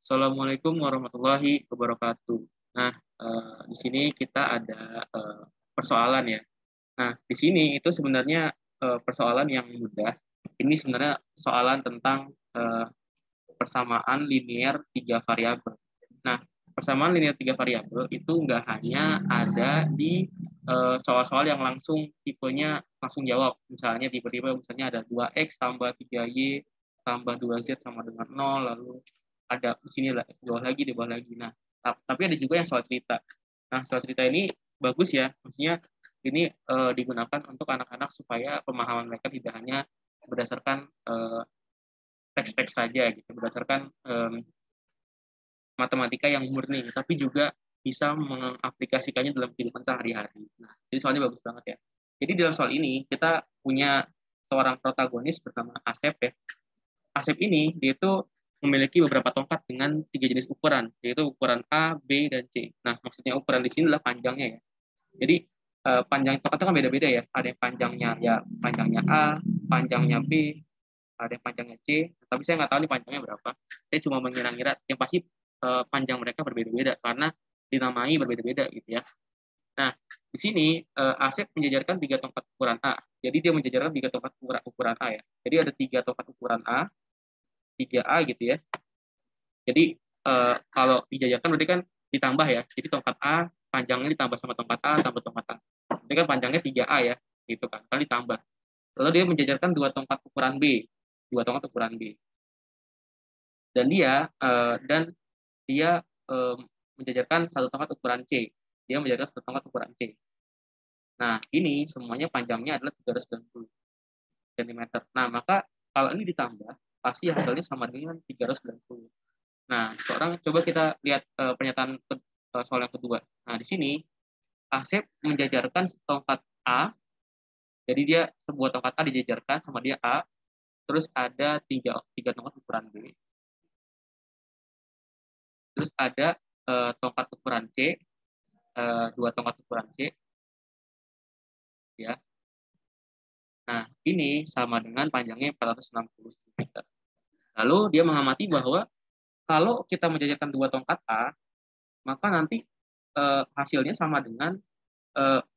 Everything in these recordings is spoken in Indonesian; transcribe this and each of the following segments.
Assalamualaikum warahmatullahi wabarakatuh. Nah, di sini kita ada persoalan ya. Nah, di sini itu sebenarnya persoalan yang mudah. Ini sebenarnya soalan tentang persamaan linear tiga variabel. Nah, persamaan linear tiga variabel itu nggak hanya ada di soal-soal yang langsung tipenya langsung jawab. Misalnya tiba-tiba misalnya ada 2x tambah 3y tambah 2z sama dengan 0, lalu ada di sini lah, di bawah lagi. Nah, tapi ada juga yang soal cerita. Nah, soal cerita ini bagus ya. Maksudnya ini digunakan untuk anak-anak supaya pemahaman mereka tidak hanya berdasarkan teks-teks saja gitu, berdasarkan matematika yang murni, tapi juga bisa mengaplikasikannya dalam kehidupan sehari-hari. Nah, jadi soalnya bagus banget ya. Jadi dalam soal ini kita punya seorang protagonis bernama Asep ya. Asep ini dia itu memiliki beberapa tongkat dengan 3 jenis ukuran, yaitu ukuran A, B, dan C. Nah, maksudnya ukuran di sini adalah panjangnya ya. Jadi panjang tongkat itu kan beda-beda ya. Ada yang panjangnya A, panjangnya B, ada yang panjangnya C, tapi saya nggak tahu nih panjangnya berapa. Saya cuma mengira-ngira, yang pasti panjang mereka berbeda-beda karena dinamai berbeda-beda gitu ya. Nah, di sini Asep menjajarkan 3 tongkat ukuran A. Jadi dia menjajarkan 3 tongkat ukuran A ya. Jadi ada 3 tongkat ukuran A, 3A gitu ya. Jadi kalau dijajarkan berarti kan ditambah ya. Jadi tongkat A panjangnya ditambah sama tongkat A tambah tongkat A. Jadi kan panjangnya 3A ya, gitu kan. Kalau ditambah. Lalu dia menjajarkan 2 tongkat ukuran B, 2 tongkat ukuran B. Dan dia menjajarkan 1 tongkat ukuran C. Dia menjajarkan 1 tongkat ukuran C. Nah, ini semuanya panjangnya adalah 390 cm. Nah, maka kalau ini ditambah, pasti hasilnya sama dengan 390. Nah, sekarang coba kita lihat pernyataan soal yang kedua. Nah, di sini Asep menjajarkan tongkat A, jadi dia sebuah tongkat A dijajarkan sama dia A, terus ada tiga tongkat ukuran B, terus ada tongkat ukuran C, 2 tongkat ukuran C, ya. Nah, ini sama dengan panjangnya 460 cm. Lalu dia mengamati bahwa kalau kita menjajarkan 2 tongkat A, maka nanti hasilnya sama dengan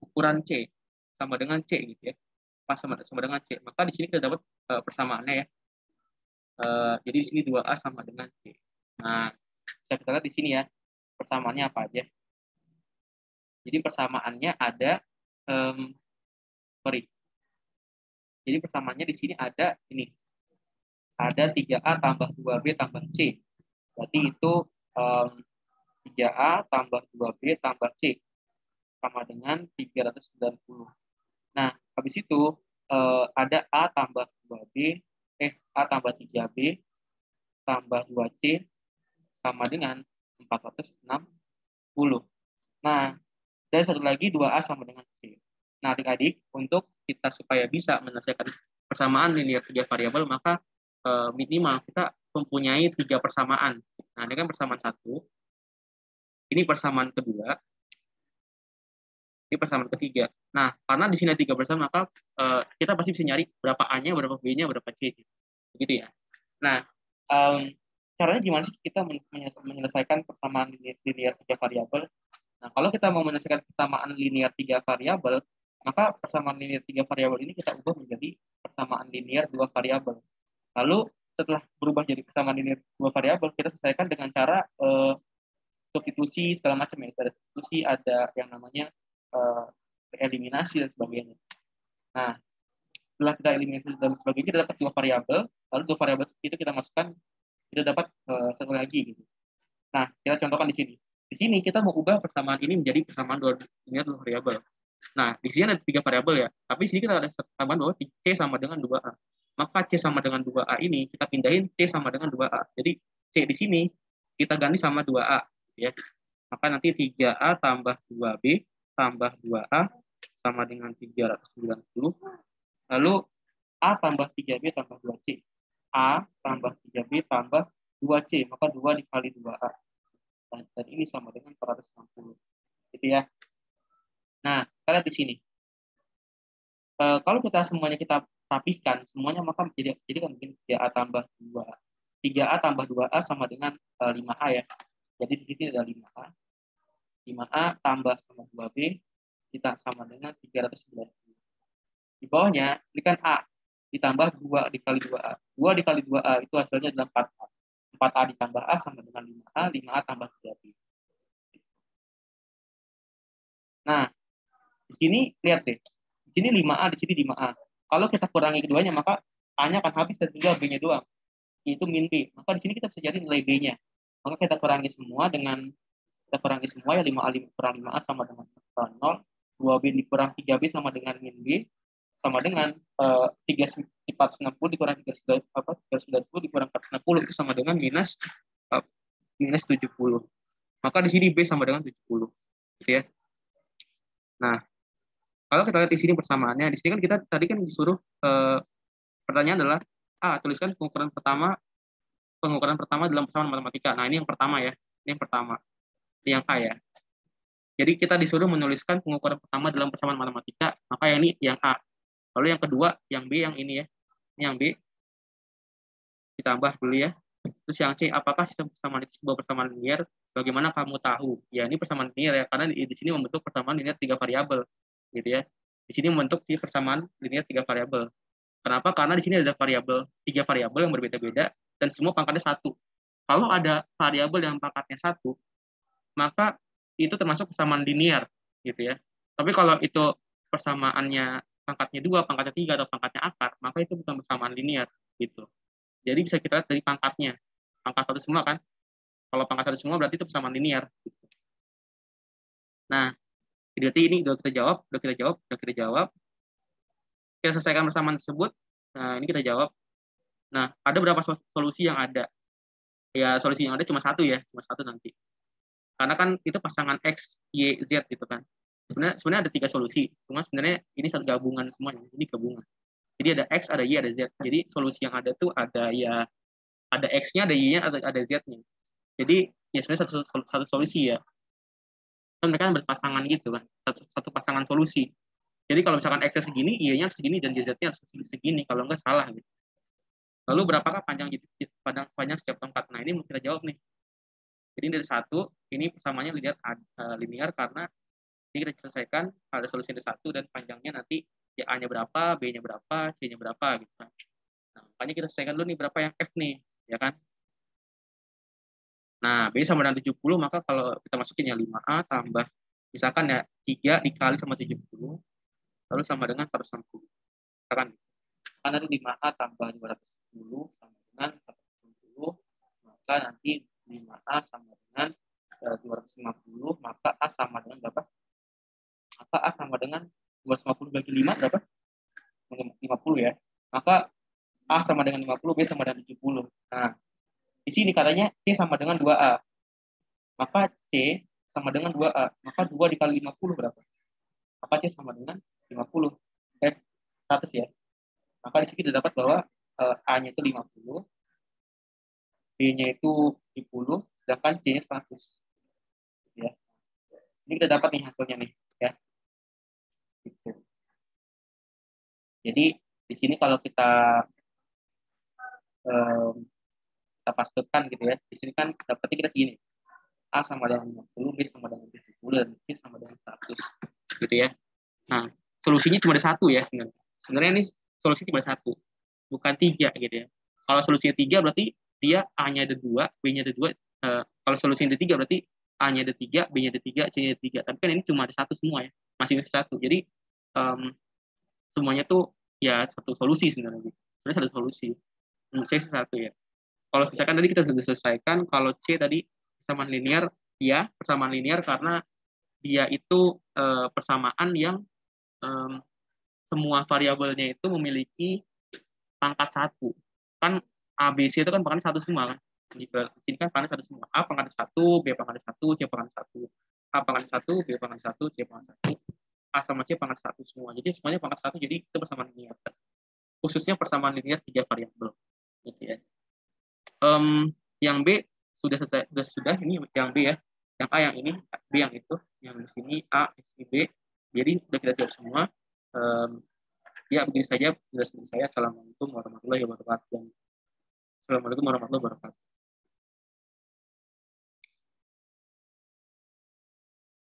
ukuran C, sama dengan C gitu ya. Pas sama dengan C. Maka di sini kita dapat persamaannya ya. Jadi di sini 2A sama dengan C. Nah, bisa kita lihat di sini ya, persamaannya apa aja. Jadi persamaannya ada Jadi persamaannya di sini ada ini. Ada 3A tambah 2B tambah C. Berarti itu 3A tambah 2B tambah C sama dengan 390. Nah, habis itu ada A tambah 2B, A tambah 3B tambah 2C sama dengan 460. Nah, dan satu lagi 2A sama dengan C. Nah, adik-adik, untuk kita supaya bisa menyelesaikan persamaan linear 3 variabel, maka minimal kita mempunyai 3 persamaan. Nah, ini kan persamaan 1, ini persamaan kedua, ini persamaan ketiga. Nah, karena di sini ada 3 persamaan, maka kita pasti bisa nyari berapa A-nya, berapa B-nya, berapa C-nya. Begitu ya. Nah, caranya gimana sih kita menyelesaikan persamaan linear 3 variabel? Nah, kalau kita mau menyelesaikan persamaan linear 3 variabel, maka persamaan linear 3 variabel ini kita ubah menjadi persamaan linear 2 variabel. Lalu setelah berubah jadi persamaan linear 2 variabel, kita selesaikan dengan cara substitusi segala macam ya. Ada substitusi, ada yang namanya eliminasi dan sebagainya. Nah, setelah kita eliminasi dan sebagainya, kita dapat 2 variabel, lalu 2 variabel itu kita masukkan, kita dapat satu lagi gitu. Nah, kita contohkan di sini. Di sini kita mau ubah persamaan ini menjadi persamaan linear 2 variabel. Nah, di sini ada 3 variabel ya. Tapi di sini kita ada tambahan bahwa C sama dengan 2A. Maka C sama dengan 2A ini kita pindahin C sama dengan 2A. Jadi C di sini kita ganti sama 2A ya. Maka nanti 3A tambah 2B tambah 2A sama dengan 390. Lalu A tambah 3B tambah 2C. A tambah 3B tambah 2C. Maka 2 dikali 2A. Dan ini sama dengan 460. Gitu ya. Nah, kita lihat di sini. Kalau kita semuanya kita rapihkan, semuanya maka jadi kan mungkin 3A tambah 2A tambah 2A sama dengan 5A ya. Jadi di sini ada 5A. 5A tambah sama 2B kita sama dengan 390. Di bawahnya ini kan A ditambah 2 dikali 2A. 2 dikali 2A itu hasilnya adalah 4A. 4A ditambah A sama dengan 5A, 5A tambah 3B. Nah, di sini lihat deh. Di sini 5A, di sini 5A. Kalau kita kurangi keduanya, maka A-nya akan habis dan tinggal B-nya doang. Itu min B. Maka di sini kita bisa cari nilai B-nya. Maka kita kurangi semua ya 5A kurang 5A sama dengan 0. 2B dikurang 3B sama dengan min B sama dengan 490 dikurang 390 dikurang 490 itu sama dengan minus 70. Maka di sini B sama dengan 70. Gitu ya. Nah, kalau kita lihat di sini persamaannya, di sini kan kita tadi kan disuruh pertanyaan adalah tuliskan pengukuran pertama dalam persamaan matematika. Nah, ini yang pertama ya. Ini yang pertama. Ini yang A ya. Jadi kita disuruh menuliskan pengukuran pertama dalam persamaan matematika, maka yang ini yang A. Lalu yang kedua, yang B yang ini ya. Ini yang B. Ditambah dulu ya. Terus yang C, apakah sistem persamaan itu sebuah persamaan linear? Bagaimana kamu tahu? Ya, ini persamaan linear ya, karena di sini membentuk persamaan linear 3 variabel, gitu ya. Di sini membentuk persamaan linear 3 variabel. Kenapa? Karena di sini ada 3 variabel yang berbeda-beda dan semua pangkatnya 1. Kalau ada variabel yang pangkatnya 1, maka itu termasuk persamaan linear, gitu ya. Tapi kalau itu persamaannya pangkatnya 2, pangkatnya 3, atau pangkatnya akar, maka itu bukan persamaan linear, gitu. Jadi bisa kita lihat dari pangkatnya. Pangkat 1 semua kan? Kalau pangkat 1 semua berarti itu persamaan linear. Gitu. Nah, berarti ini udah kita jawab. Kita selesaikan persamaan tersebut. Nah, ini kita jawab. Nah, ada berapa solusi yang ada? Ya, solusi yang ada cuma satu ya, cuma satu nanti. Karena kan itu pasangan X, Y, Z gitu kan. Sebenarnya ada 3 solusi. Cuma sebenarnya ini satu gabungan semuanya. Ini gabungan. Jadi ada X, ada Y, ada Z. Jadi solusi yang ada tuh ada ya ada X-nya, ada Y-nya, ada Z-nya. Jadi ya sebenarnya satu solusi ya. Kan mereka kan berpasangan gitu kan. Satu pasangan solusi. Jadi kalau misalkan X-nya segini, Y-nya segini dan Z-nya harus segini. Kalau enggak salah gitu. Lalu berapakah panjang setiap tongkat? Nah, ini mau kita jawab nih. Jadi dari 1, ini persamaannya linear karena ini kita selesaikan ada solusi dari 1 dan panjangnya nanti ya A-nya berapa, B-nya berapa, C-nya berapa gitu kan. Nah, makanya kita selesaikan dulu nih berapa yang F nih, ya kan? Nah, B sama dengan 70, maka kalau kita masukin ya 5A tambah misalkan ya 3 dikali sama 70 lalu sama dengan 160. Misalkan karena 5A tambah 210 sama dengan 160, maka nanti 5A sama dengan 250, maka A sama dengan berapa? Maka A sama dengan 250 bagi 5 berapa? 50 ya. Maka A sama dengan 50, B sama dengan 70. Nah, di sini katanya C sama dengan 2A. Maka C sama dengan 2A. Maka 2 dikali 50 berapa? Maka C sama dengan 50. 100 ya. Maka di sini kita dapat bahwa A-nya itu 50, B-nya itu 70, sedangkan C-nya 100. Ya. Ini kita dapat nih hasilnya nih. Ya. Gitu. Jadi di sini kalau kita pastikan gitu ya. Di sini kan dapatnya kita segini. A sama dengan 50, B sama dengan 70, dan C sama dengan 100. Gitu ya. Nah, solusinya cuma ada 1 ya sebenarnya. Sebenarnya ini solusi cuma 1, bukan 3 gitu ya. Kalau solusinya 3 berarti dia A-nya ada 2, B-nya ada 2. Kalau solusinya ada 3 berarti A-nya ada 3, B-nya ada 3, C-nya ada 3. Tapi kan ini cuma ada 1 semua ya. Masih ada 1. Jadi semuanya tuh ya satu solusi sebenarnya. Sebenarnya satu solusi. C satu ya. Kalau selesaikan tadi kita sudah selesaikan. Kalau C tadi persamaan linear, ya persamaan linear karena dia itu persamaan yang semua variabelnya itu memiliki pangkat 1. Kan A, B, C itu kan pangkatnya 1 semua kan. Di sini kan pangkatnya 1 semua. A pangkatnya 1, B pangkatnya 1, C pangkatnya 1. A pangkatnya 1, B pangkatnya 1, C pangkatnya 1. A sama C pangkat 1 semua. Jadi semuanya pangkat 1, jadi itu persamaan linear. Khususnya persamaan linear 3 variabel. Gitu ya. Yang B sudah selesai, sudah ini yang B ya. Yang A yang ini, B yang itu, yang di sini A, di sini B. Jadi sudah kita jawab semua. Ya begini saja. Assalamualaikum warahmatullahi wabarakatuh. Assalamualaikum warahmatullahi wabarakatuh.